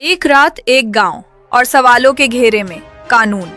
एक रात एक गांव और सवालों के घेरे में कानून।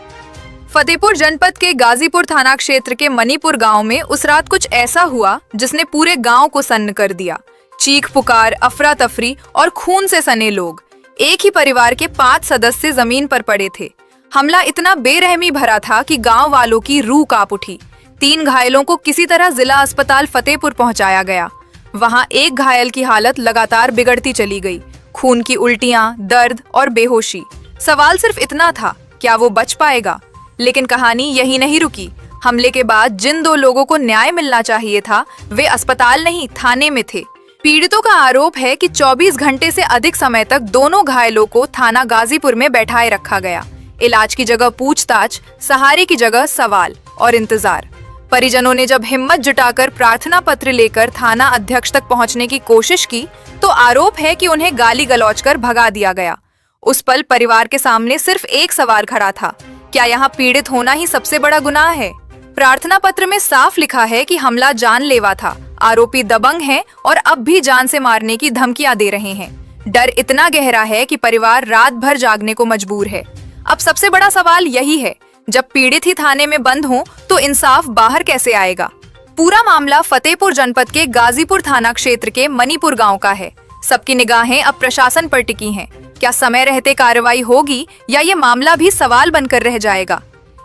फतेहपुर जनपद के गाजीपुर थाना क्षेत्र के मणिपुर गांव में उस रात कुछ ऐसा हुआ जिसने पूरे गांव को सन्न कर दिया। चीख पुकार, अफरा तफरी और खून से सने लोग। एक ही परिवार के 5 सदस्य जमीन पर पड़े थे। हमला इतना बेरहमी भरा था कि गांव वालों की रूह कांप उठी। 3 घायलों को किसी तरह जिला अस्पताल फतेहपुर पहुंचाया गया। वहां एक घायल की हालत लगातार बिगड़ती चली गई। खून की उल्टियां, दर्द और बेहोशी। सवाल सिर्फ इतना था, क्या वो बच पाएगा? लेकिन कहानी यही नहीं रुकी। हमले के बाद जिन 2 लोगों को न्याय मिलना चाहिए था, वे अस्पताल नहीं, थाने में थे। पीड़ितों का आरोप है कि 24 घंटे से अधिक समय तक दोनों घायलों को थाना गाजीपुर में बैठाए रखा गया। इलाज की जगह पूछताछ, सहारे की जगह सवाल और इंतजार। परिजनों ने जब हिम्मत जुटाकर प्रार्थना पत्र लेकर थाना अध्यक्ष तक पहुंचने की कोशिश की, तो आरोप है कि उन्हें गाली गलौज कर भगा दिया गया। उस पल परिवार के सामने सिर्फ एक सवाल खड़ा था, क्या यहाँ पीड़ित होना ही सबसे बड़ा गुनाह है? प्रार्थना पत्र में साफ लिखा है कि हमला जानलेवा था, आरोपी दबंग हैं और अब भी जान से मारने की धमकियां दे रहे हैं। डर इतना गहरा है कि परिवार रात भर जागने को मजबूर है। अब सबसे बड़ा सवाल यही है, जब पीड़ित ही थाने में बंद हों, तो इंसाफ बाहर कैसे आएगा? पूरा मामला फतेहपुर जनपद के गाजीपुर थाना क्षेत्र के मणिपुर गांव का है। सबकी निगाहें अब प्रशासन पर टिकी हैं। क्या समय रहते कार्रवाई होगी या ये मामला भी सवाल बनकर रह जाएगा?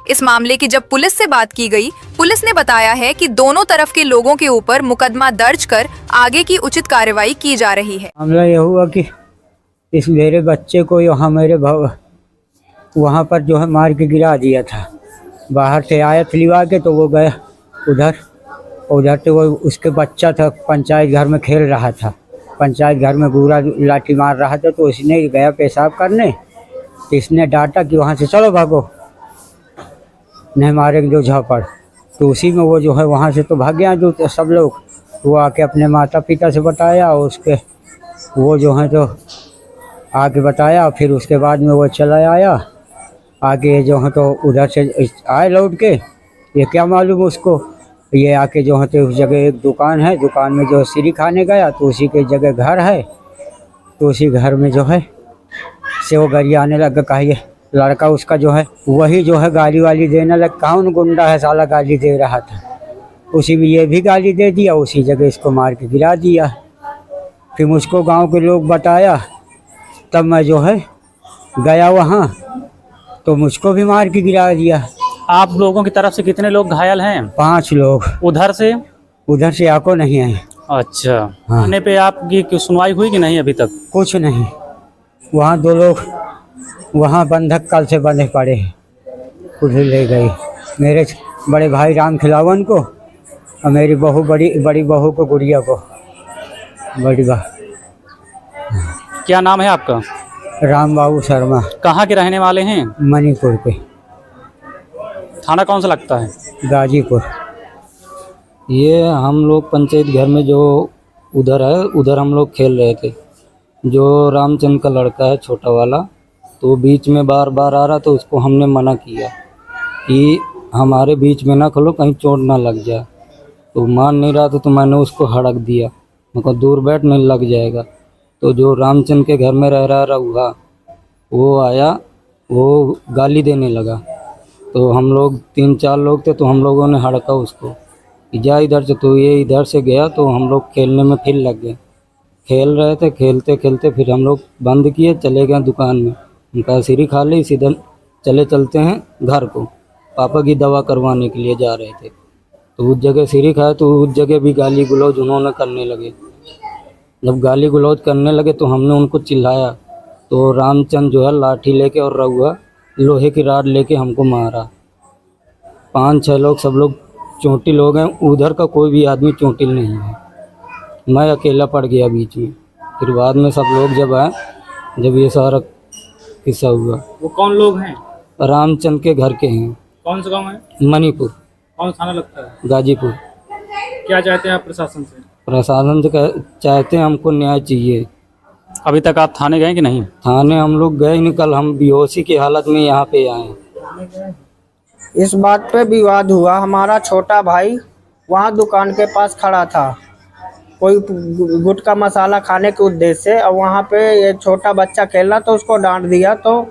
इस मामले की जब पुलिस से बात की गई, पुलिस ने बताया है कि दोनों तरफ के लोगों के ऊपर मुकदमा दर्ज कर आगे की उचित कार्रवाई की जा रही है। मामला यह हुआ कि इस मेरे बच्चे को यहाँ मेरे वहाँ पर जो है मार के गिरा दिया था। बाहर से आया लिवा के, तो वो गया उधर तो वो उसके बच्चा था, पंचायत घर में खेल रहा था। पंचायत घर में पूरा लाठी मार रहा था, तो इसने गया पेशाब करने, तो इसने डांटा कि वहाँ से चलो भागो, नहीं मारेंगे जो झापड़। तो उसी में वो जो है वहाँ से तो भाग गया जो सब लोग। वो आके अपने माता पिता से बताया और उसके वो जो है तो आके बताया। फिर उसके बाद में वो चला आया आगे जो है तो उधर से आए लौट के, ये क्या मालूम उसको, ये आके जो है तो उस जगह एक दुकान है, दुकान में जो सीरी खाने गया, तो उसी के जगह घर है, तो उसी घर में जो है से वो गरिया आने लगा। कहा ये लड़का उसका जो है वही जो है गाली वाली देने लगा। कौन गुंडा है साला, गाली दे रहा था। उसी में ये भी गाली दे दिया, उसी जगह इसको मार के गिरा दिया। फिर मुझको गांव के लोग बताया, तब मैं जो है गया वहाँ, तो मुझको भी मार के गिरा दिया। आप लोगों की तरफ से कितने लोग घायल हैं? 5 लोग। उधर से आको नहीं है। अच्छा, हाँ। थाने पे आपकी सुनवाई हुई कि नहीं अभी तक? कुछ नहीं। वहाँ 2 लोग वहाँ बंधक कल से बंधे पड़े हैं, कुछ ले गए। मेरे बड़े भाई राम खिलावन को और मेरी बहू बड़ी बहू को, गुड़िया को, बड़ी क्या नाम है आपका? राम बाबू शर्मा। कहाँ के रहने वाले हैं? मणिपुर के। थाना कौन सा लगता है? गाजीपुर। ये हम लोग पंचायत घर में जो उधर है, उधर हम लोग खेल रहे थे। जो रामचंद्र का लड़का है छोटा वाला, तो बीच में बार बार आ रहा, तो उसको हमने मना किया कि हमारे बीच में ना खेलो, कहीं चोट ना लग जाए। तो मान नहीं रहा था, तो मैंने उसको हड़क दिया, मैं कहा दूर बैठ, नहीं लग जाएगा। तो जो रामचंद्र के घर में रह रहा रहुआ, वो आया, वो गाली देने लगा। तो हम लोग 3-4 लोग थे, तो हम लोगों ने हड़का उसको कि जा इधर से। तो ये इधर से गया, तो हम लोग खेलने में फिर लग गए। खेल रहे थे, खेलते खेलते फिर हम लोग बंद किए, चले गए दुकान में। उनका सीरी खा ली, सीधे चलते हैं घर को, पापा की दवा करवाने के लिए जा रहे थे। तो उस जगह सीरी खाए, तो उस जगह भी गाली गलौज उन्होंने करने लगे। जब गाली गलौज करने लगे, तो हमने उनको चिल्लाया, तो रामचंद्र जो है लाठी लेके और रहुआ लोहे की राड लेके हमको मारा। 5-6 लोग, सब लोग चोटिल लोग हैं। उधर का कोई भी आदमी चोटिल नहीं है, मैं अकेला पड़ गया बीच में। फिर बाद में सब लोग जब आए, जब ये सारा किस्सा हुआ। वो कौन लोग हैं? रामचंद्र के घर के हैं। कौन सा गाँव है? मणिपुर। कौन थाना लगता है? गाजीपुर। क्या चाहते हैं आप प्रशासन से? प्रशासन से चाहते हैं हमको न्याय चाहिए। अभी तक आप थाने गए कि नहीं? थाने हम लोग गए नहीं, कल हम बेहोशी की हालत में यहाँ पे आए। इस बात पे विवाद हुआ। हमारा छोटा भाई वहाँ दुकान के पास खड़ा था, कोई गुटखा मसाला खाने के उद्देश्य से, और वहाँ पे ये छोटा बच्चा खेला तो उसको डांट दिया, तो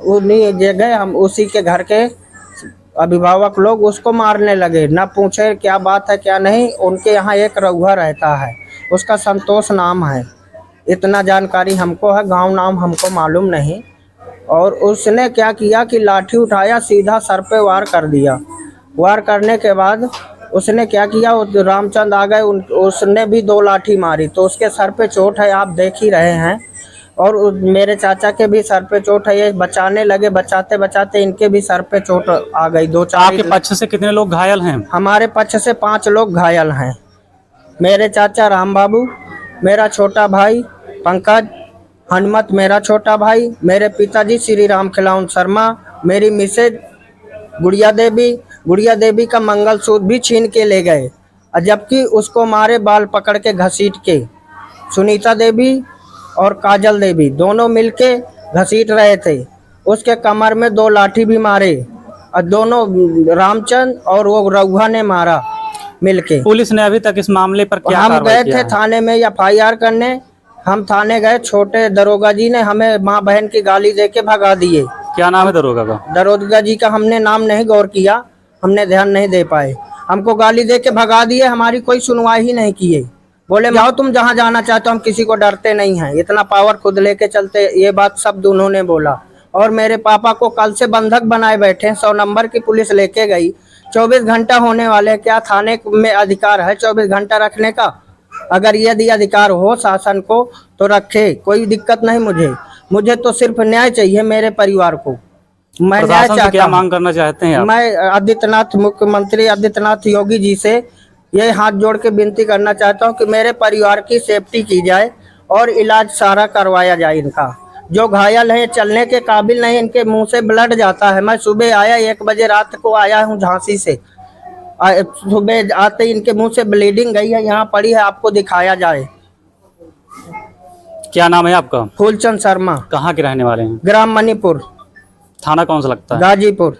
उन्हीं जगह हम उसी के घर के अभिभावक लोग उसको मारने लगे। न पूछे क्या बात है क्या नहीं। उनके यहाँ एक रउआ रहता है, उसका संतोष नाम है, इतना जानकारी हमको है, गांव नाम हमको मालूम नहीं। और उसने क्या किया कि लाठी उठाया, सीधा सर पे वार कर दिया। वार करने के बाद उसने क्या किया, रामचंद आ गए, उसने भी 2 लाठी मारी, तो उसके सर पे चोट है, आप देख ही रहे हैं। और मेरे चाचा के भी सर पे चोट है, ये बचाने लगे, बचाते बचाते इनके भी सर पे चोट आ गई। 2-4 आपके पक्ष से कितने लोग घायल हैं? हमारे पक्ष से 5 लोग घायल हैं। मेरे चाचा राम बाबू, मेरा छोटा भाई पंकज, हनुमत मेरा छोटा भाई, मेरे पिताजी श्री राम खिलावन शर्मा, मेरी मिसेज गुड़िया देवी का मंगलसूत्र भी छीन के ले गए, और जबकि उसको मारे बाल पकड़ के घसीट के। सुनीता देवी और काजल देवी दोनों मिलके घसीट रहे थे। उसके कमर में 2 लाठी भी मारे, और दोनों रामचंद और वो रघुआ ने मारा मिलके। पुलिस ने अभी तक इस मामले पर क्या हम कार्रवाई गए किया थे है? थाने में FIR करने, हम थाने गए, छोटे दरोगा जी ने हमें माँ बहन की गाली दे के भगा दिए। क्या नाम है दरोगा का? दरोगा जी का हमने नाम नहीं गौर किया, हमने ध्यान नहीं दे पाए। हमको गाली दे के भगा दिए, हमारी कोई सुनवाई ही नहीं किए। बोले जाओ तुम जहाँ जाना चाहते हो, हम किसी को डरते नहीं हैं, इतना पावर खुद लेके चलते। ये बात शब्द उन्होंने बोला। और मेरे पापा को कल से बंधक बनाए बैठे, 100 नंबर की पुलिस लेके गई। 24 घंटा होने वाले, क्या थाने में अधिकार है 24 घंटा रखने का? अगर यदि अधिकार हो शासन को तो रखे, कोई दिक्कत नहीं मुझे तो सिर्फ न्याय चाहिए मेरे परिवार को। मैं न्याय प्रशासन से चाहता क्या हूं। मांग करना चाहते हैं आप? मैं मुख्यमंत्री आदित्यनाथ योगी जी से ये हाथ जोड़ के विनती करना चाहता हूं कि मेरे परिवार की सेफ्टी की जाए और इलाज सारा करवाया जाए इनका। जो घायल है, चलने के काबिल नहीं, इनके मुंह से ब्लड जाता है। मैं सुबह आया, 1 बजे रात को आया हूं झांसी से। सुबह आते इनके मुंह से ब्लीडिंग गई है, यहाँ पड़ी है, आपको दिखाया जाए। क्या नाम है आपका? फूलचंद शर्मा, कहाँ के रहने वाले हैं? ग्राम मणिपुर, थाना कौन सा लगता है? गाजीपुर।